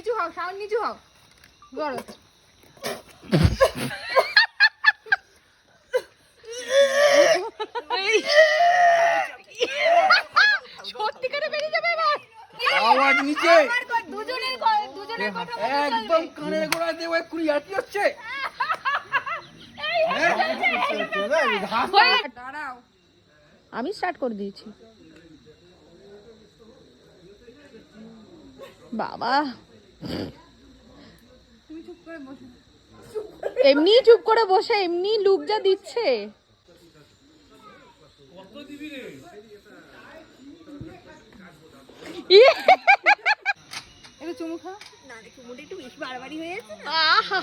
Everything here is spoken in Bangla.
নিচু হও, শাওন নিচু হও। গড়। সত্যিকারে বেরিয়ে যাবে এবার। আওয়াজ নিচে। দুজনের কথা একদম কানের গোড়ায় দেবো, এক্ষুনি ইয়ার্কি হচ্ছে। দাঁড়াও, আমি স্টার্ট করে দিয়েছি। বাবা তুমি চুপ করে বসো। এমনি চুপ করে বসে এমনি লুক যা দিচ্ছে। একটু চুমু খাও। আহা